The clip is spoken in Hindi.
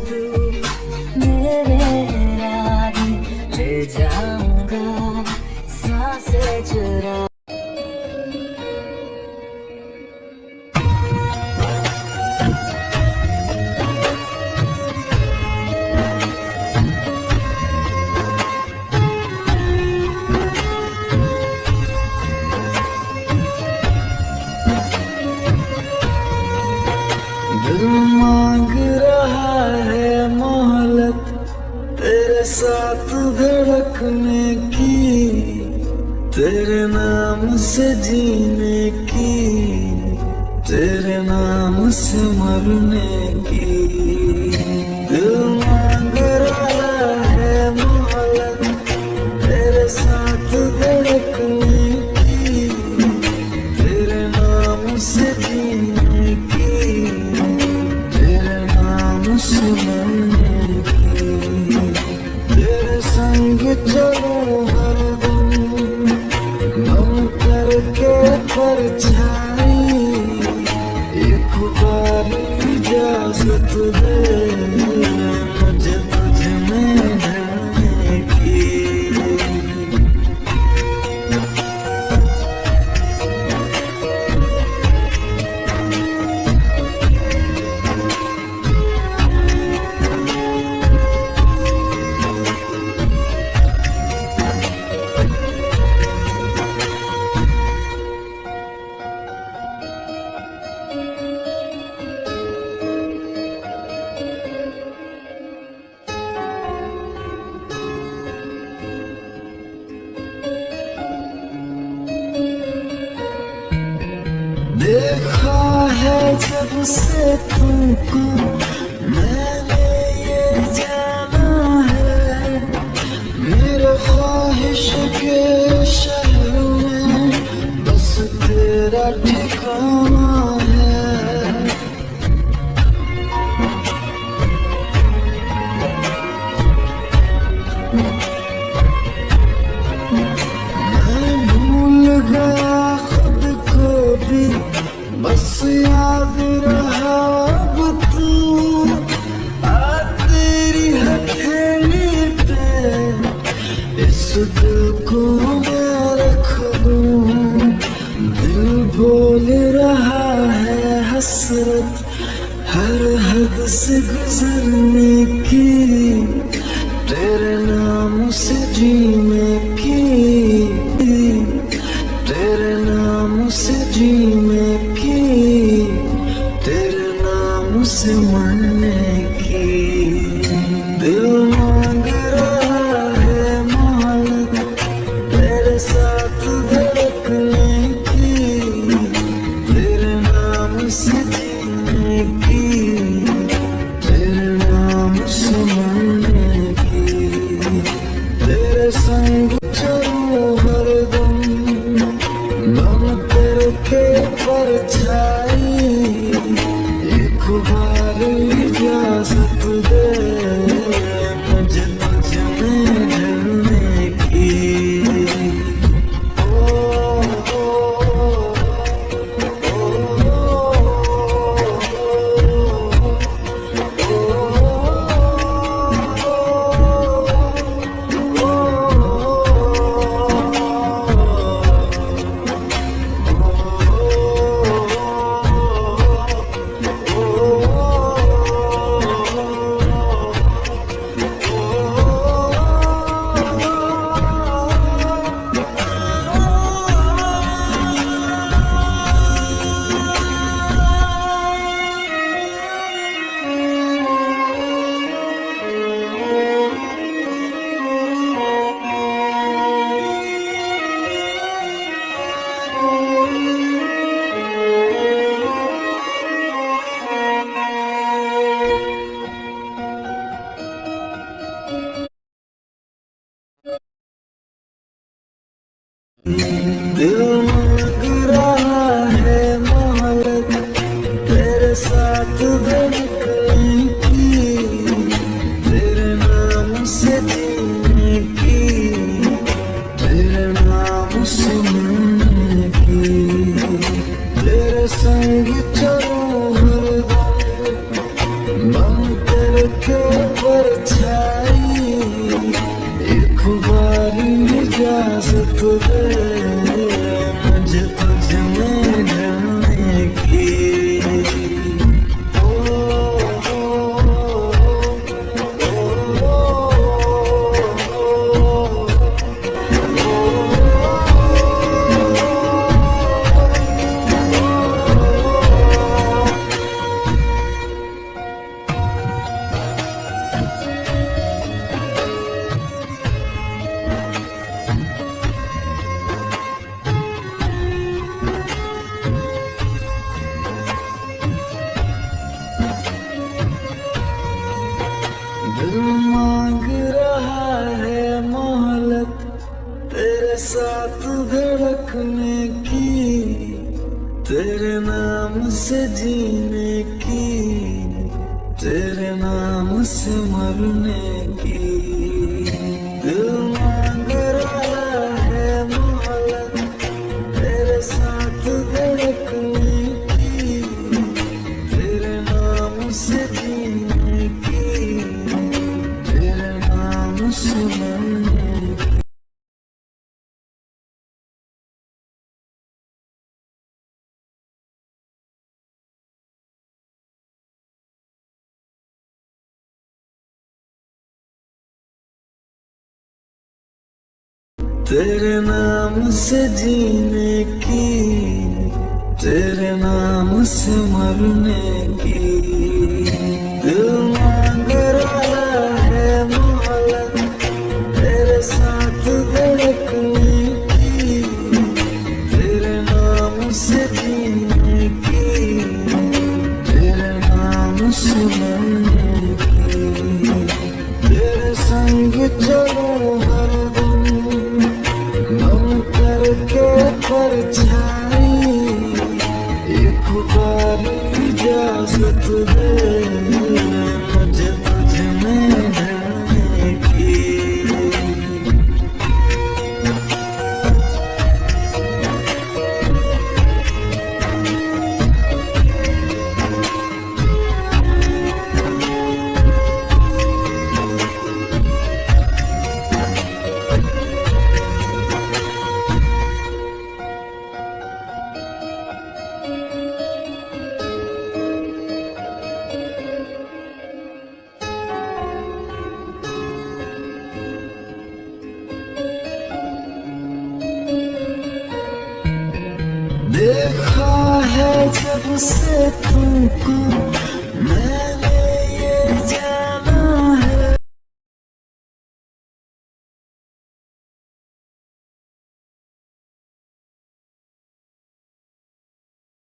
तू मेरे राही ले जाऊंगा सांसें चुरा। दिल मांग रहा है मोहलत तेरे साथ धड़कने की, तेरे नाम से जीने की, तेरे नाम से मरने की। दिल मांग रहा है मोहलत तेरे साथ धड़कने की, तेरे नाम से जीने की, से मरने की। तेरे संग चलो हरदम बन करके परछाई, एक बार इजाजत दे मुझे तुझ में ढलने की। देखा है जब से तुमको मैंने ये जाना है, मेरे ख्वाहिश के शहर में बस तेरा ठिकाना है। मैं भूल गया खुद को भी, बस याद रहा अब तू आ तेरी हथेली पे, इस दिल को मैं रख दूं। दिल बोल रहा है हसरत हर हद से गुजरने की, तेरे नाम से जीने की, तेरे नाम से जीने की, तेरे नाम से मरने की। दिल मांग रहा है मोहलत तेरे साथ धड़कने की, तेरे नाम से जीने की, तेरे नाम से मरने की। तेरे संग चलो हरदम बन करके परछाई, एक बार इजाजत दे मुझे तुझ में ढलने की। दिल मांग रहा है मोहलत तेरे साथ धड़कने की, तेरे नाम से जीने की, तेरे नाम से मरने की। दिल मांग रहा है मोहलत तेरे साथ धड़कने की, तेरे नाम से जीने की, तेरे नाम से मरने की। तेरे नाम से जीने की, तेरे नाम से मरने की। दिल मांग रहा है मोहलत तेरे साथ धड़कने की, तेरे नाम से जीने की, तेरे नाम से मरने की। तेरे संग चलूं हरदम बन करके परछाई, एक बार इजाजत दे मुझे तुझ में ढलने की। देखा है जब से तुमको